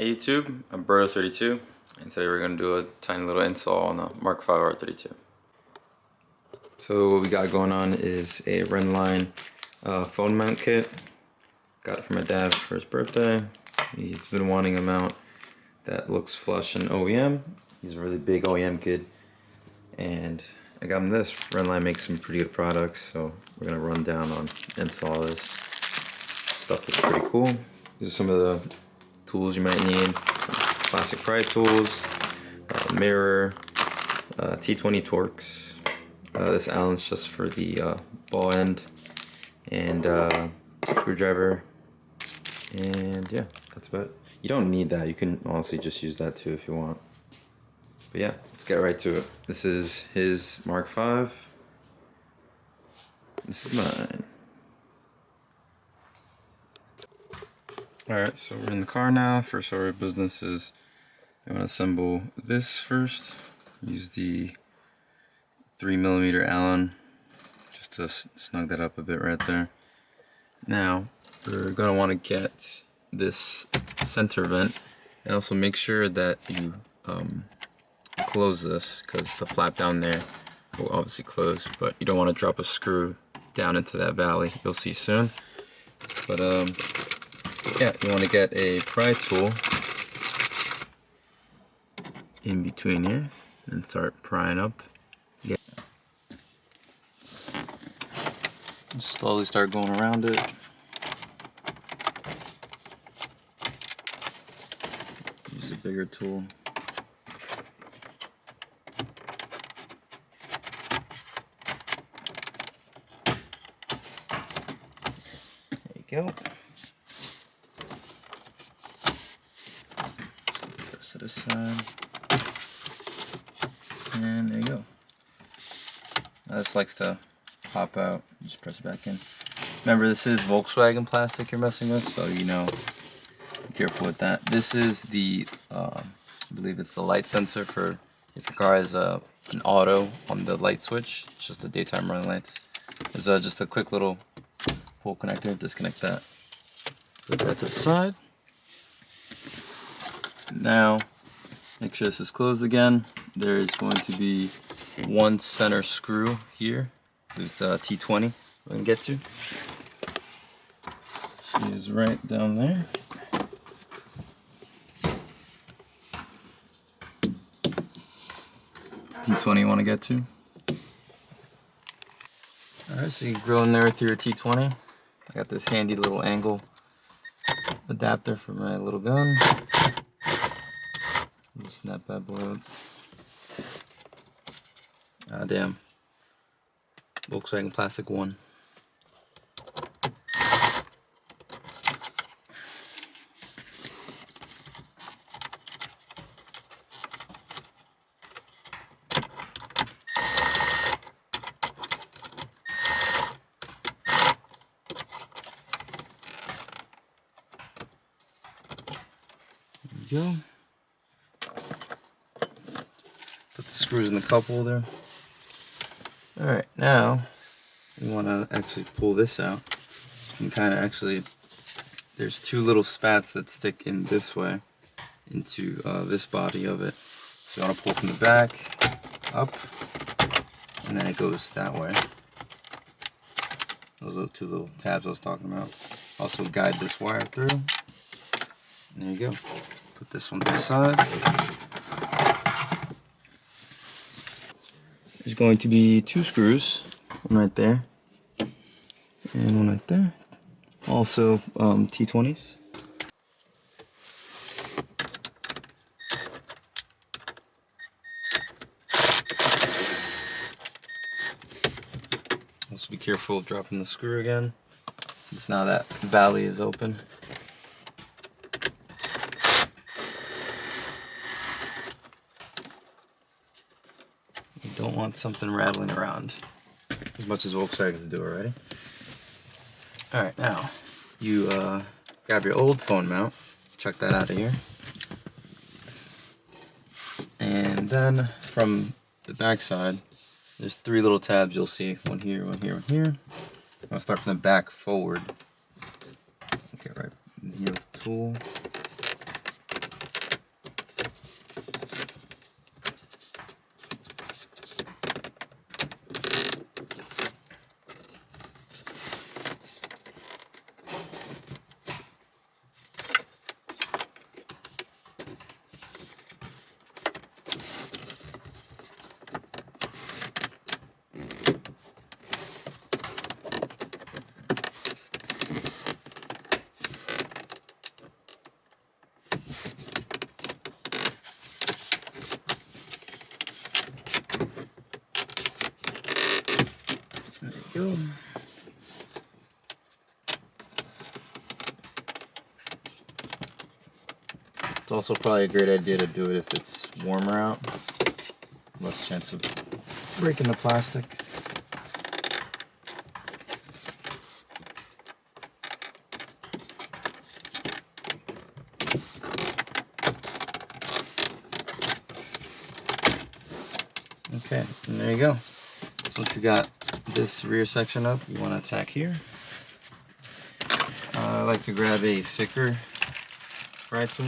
Hey YouTube, I'm Birdo32, and today we're going to do a tiny little install on the Mark 5 R32. So what we got going on is a Rennline phone mount kit. Got it from my dad for his birthday. He's been wanting a mount that looks flush and OEM. He's a really big OEM kid, and I got him this. Rennline makes some pretty good products, so we're going to run down on install this. Stuff that's pretty cool. These are some of the tools you might need. Some plastic pry tools, mirror, T20 Torx. This Allen's just for the ball end, and screwdriver, and yeah, that's about it. You don't need that. You can honestly just use that too if you want. But yeah, let's get right to it. This is his Mark 5. This is mine. Alright, so we're in the car now. First order of business is I'm going to assemble this first. Use the 3mm Allen just to snug that up a bit right there. Now, we're going to want to get this center vent, and also make sure that you close this, because the flap down there will obviously close, but you don't want to drop a screw down into that valley. You'll see soon. But yeah, you want to get a pry tool in between here and start prying up. Just slowly start going around it. Use a bigger tool. There you go. Press it aside. And there you go. Now this likes to pop out. Just press it back in. Remember, this is Volkswagen plastic you're messing with, so you know, be careful with that. This is the, I believe it's the light sensor for if your car has an auto on the light switch. It's just the daytime running lights. There's just a quick little pull connector. Disconnect that. Put that to the side. Now, make sure this is closed again. There is going to be one center screw here. It's T20 we're going to get to. She is right down there. It's T20 you want to get to. Alright, so you grill in there with your T20. I got this handy little angle adapter for my little gun. Snap that boy up. Ah, damn. Volkswagen Plastic 1. There you go. Put the screws in the cup holder. Alright, now we want to actually pull this out. You can kind of actually, there's two little spats that stick in this way into this body of it. So you want to pull from the back up, and then it goes that way. Those are the two little tabs I was talking about. Also guide this wire through. And there you go. Put this one to the side. There's going to be two screws, one right there and one right there. Also T20s. Also be careful of dropping the screw again, since now that valley is open. You don't want something rattling around, as much as Volkswagens do already. Alright, now, you grab your old phone mount, chuck that out of here. And then, from the back side, there's three little tabs you'll see. One here, one here, one here. I'll start from the back forward. Okay, right in here with the tool. There you go. It's also probably a great idea to do it if it's warmer out. Less chance of breaking the plastic. Okay, and there you go. So once you got this rear section up, you want to attack here. I like to grab a thicker pry tool.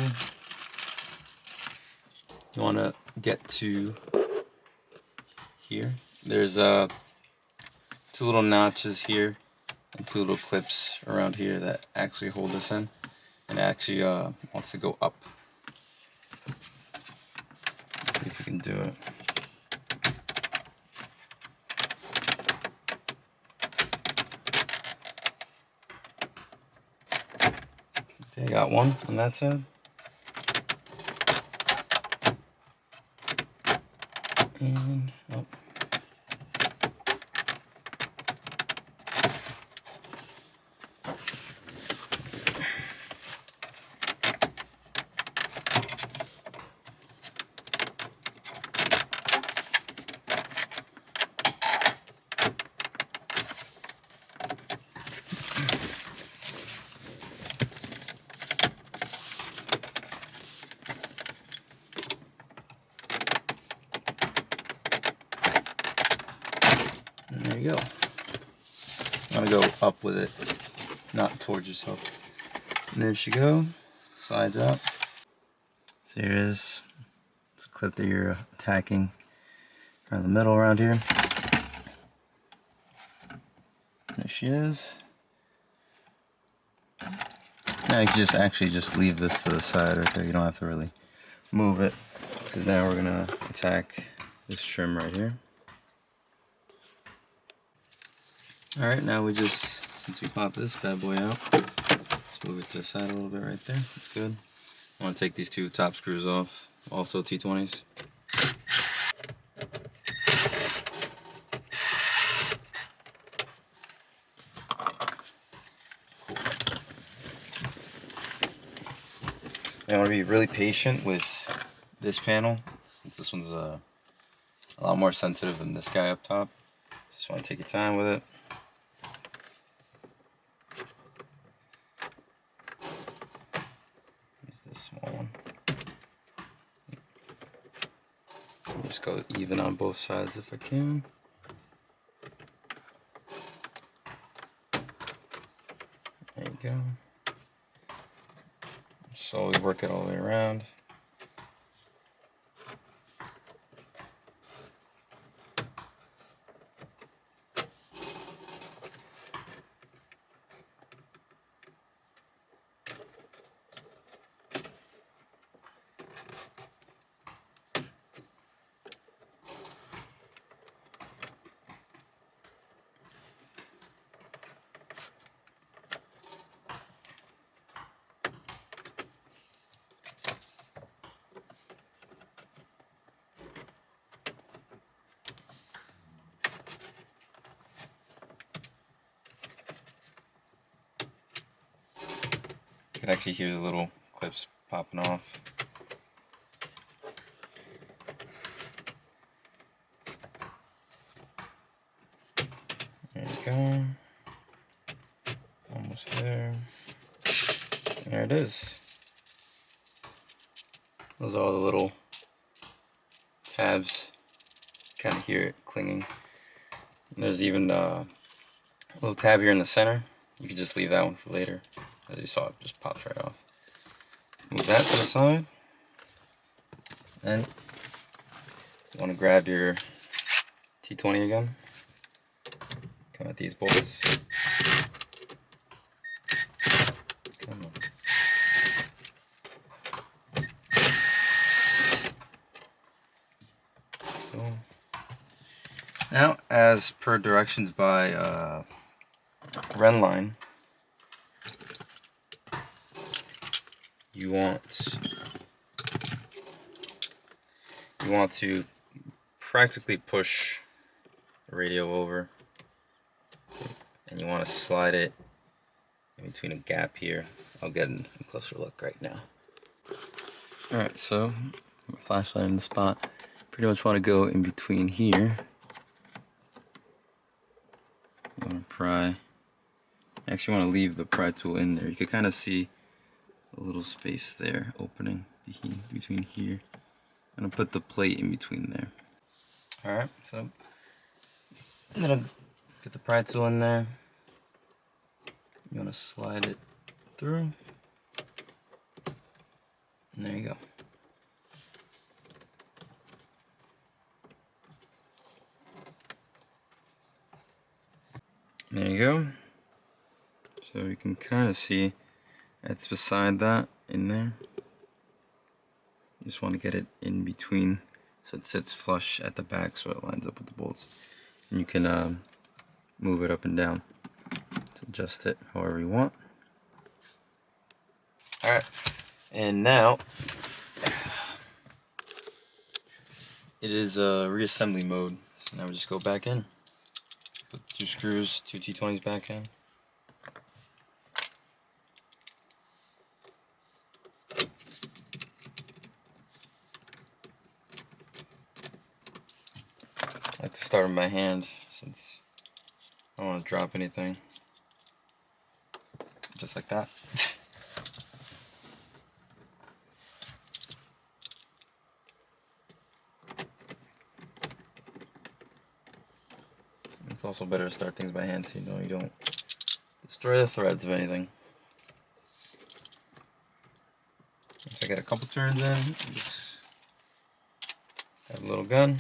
You want to get to here. There's 2 little notches here and 2 little clips around here that actually hold this in, and it actually wants to go up. Let's see if we can do it. Okay, got one on that side. And oh. And there you go. You want to go up with it, not towards yourself. And there she goes. Slides up. So here it is. It's a clip that you're attacking around the middle around here. There she is. Now you can just actually just leave this to the side right there. You don't have to really move it, because now we're gonna attack this trim right here. Alright, now we just, since we popped this bad boy out, let's move it to the side a little bit right there. That's good. I want to take these 2 top screws off, also T20s. I want to be really patient with this panel, since this one's a lot more sensitive than this guy up top. Just want to take your time with it. Use this small one. Just go even on both sides if I can. There you go. Slowly work it all the way around. You can actually hear the little clips popping off. There you go. Almost there. There it is. Those are all the little tabs. Kind of hear it clinging. And there's even a little tab here in the center. You could just leave that one for later. As you saw, it just pops right off. Move that to the side. Then you want to grab your T20 again. Come at these bolts. Come on. Boom. Now, as per directions by Rennline, you want to practically push the radio over and you want to slide it in between a gap here. I'll get a closer look right now. Alright, so flashlight in the spot. Pretty much want to go in between here. You want to pry. You actually want to leave the pry tool in there. You can kind of see a little space there, opening between here. I'm going to put the plate in between there. Alright, so I'm going to get the pry tool in there. You want to slide it through. And there you go. There you go. So you can kind of see it's beside that in there. You just want to get it in between so it sits flush at the back so it lines up with the bolts. And you can move it up and down to adjust it however you want. Alright, and now it is reassembly mode. So now we just go back in. Put 2 screws, 2 T20s back in. I like to start with my hand since I don't want to drop anything. Just like that. It's also better to start things by hand so you know you don't destroy the threads of anything. Once I get a couple turns in, just have a little gun.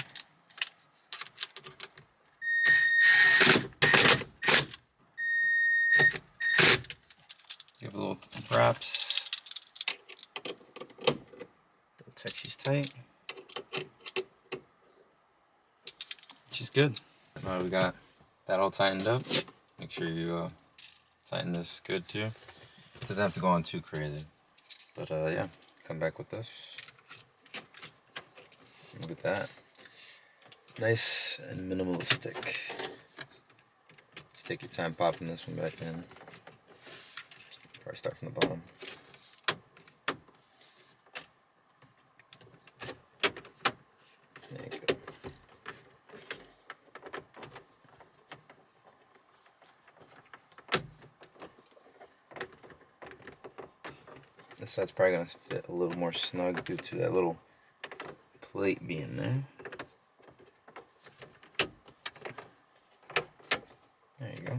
Give a little wraps. Double check she's tight. She's good. Now we got that all tightened up. Make sure you tighten this good too. Doesn't have to go on too crazy. But yeah, come back with this. Look at that. Nice and minimalistic. Just take your time popping this one back in. Probably start from the bottom. There you go. This side's probably going to fit a little more snug due to that little plate being there. There you go.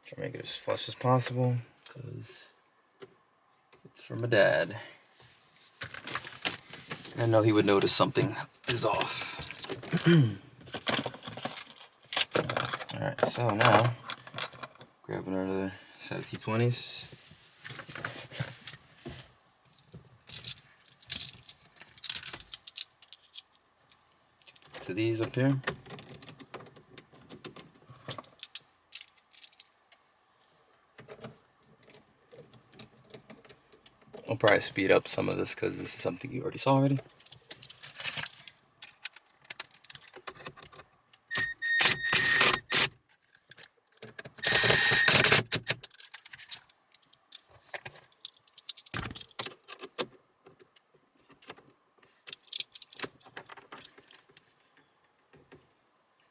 Try to make it as flush as possible because it's for my dad. I know he would notice something is off. Alright, so now grab another set of T20s. To these up here. I'll probably speed up some of this because this is something you already saw already.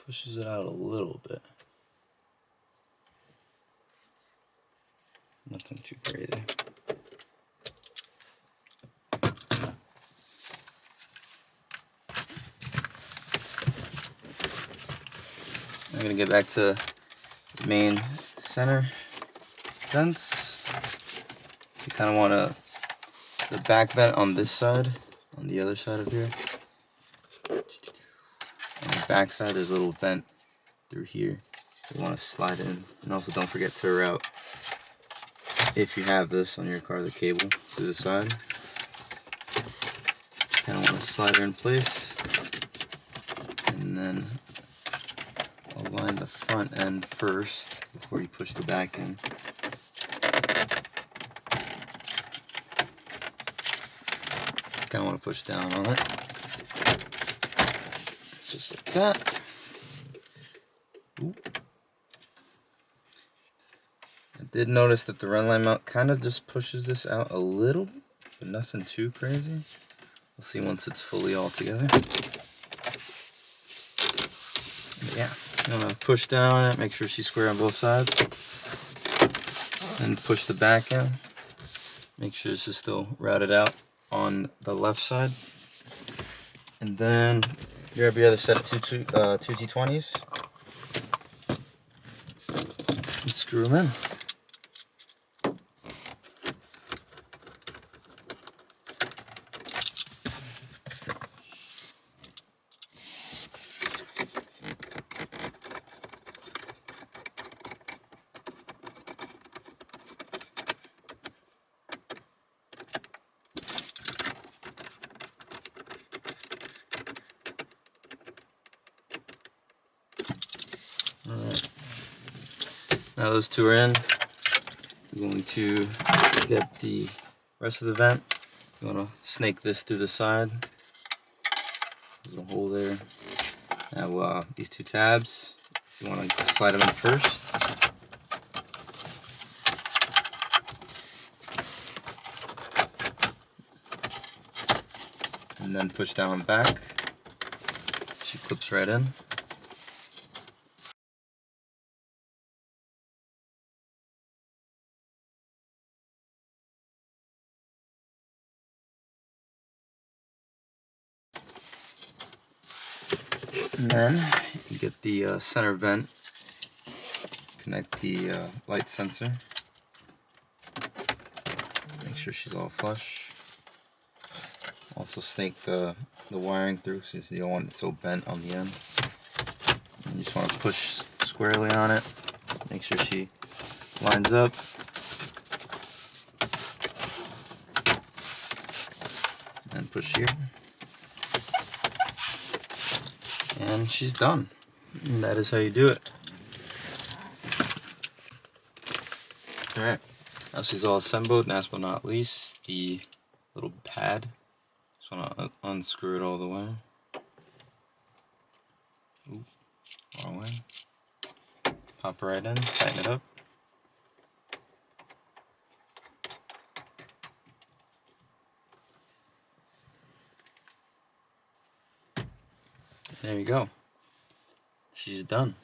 Pushes it out a little bit. Nothing too crazy. I'm gonna get back to the main center vents. You kind of want the back vent on this side, on the other side of here. On the back side, there's a little vent through here. You want to slide in, and also don't forget to route, if you have this on your car, the cable to the side. Kind of want to slide it in place, and then align the front end first before you push the back in. Kind of want to push down on it. just like that. Ooh. I did notice that the Rennline mount kind of just pushes this out a little bit, but nothing too crazy. We'll see once it's fully all together. Yeah, you want to push down on it, make sure she's square on both sides, and push the back in. Make sure this is still routed out on the left side. And then grab your other set of two T20s and screw them in. Alright, now those two are in. We're going to get the rest of the vent. You want to snake this through the side. There's a hole there. Now these two tabs, you want to slide them in first. And then push down and back. She clips right in. And then you get the center vent, connect the light sensor, make sure she's all flush. Also snake the wiring through so you don't want it so bent on the end. And you just want to push squarely on it, make sure she lines up. And push here. And she's done. And that is how you do it. Alright, now she's all assembled. Last but not least, the little pad. Just want to unscrew it all the way. Ooh, wrong way. Pop right in, tighten it up. There you go. She's done.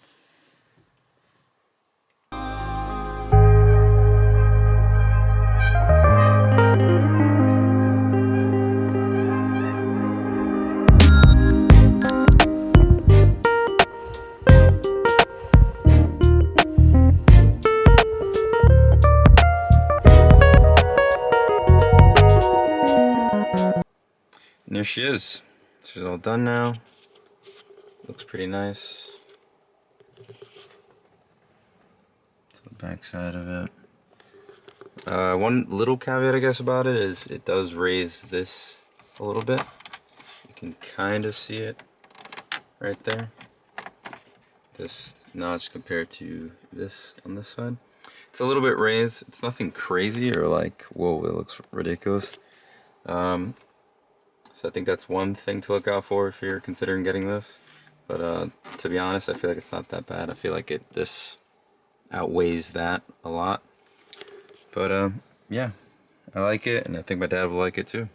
And there she is. She's all done now. Looks pretty nice. To the back side of it. One little caveat I guess about it is it does raise this a little bit. You can kind of see it right there. This notch compared to this on this side. It's a little bit raised. It's nothing crazy or like, whoa, it looks ridiculous. So I think that's one thing to look out for if you're considering getting this. But to be honest, I feel like it's not that bad. I feel like this outweighs that a lot. But yeah, I like it, and I think my dad will like it too.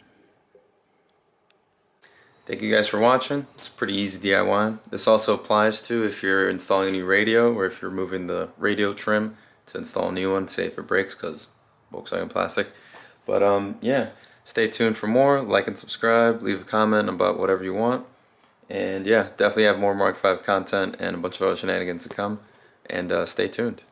Thank you guys for watching. It's a pretty easy DIY. This also applies to if you're installing a new radio or if you're moving the radio trim to install a new one, say if it breaks because Volkswagen plastic. But yeah, stay tuned for more. Like and subscribe. Leave a comment about whatever you want. And yeah, definitely have more Mark 5 content and a bunch of other shenanigans to come. And stay tuned.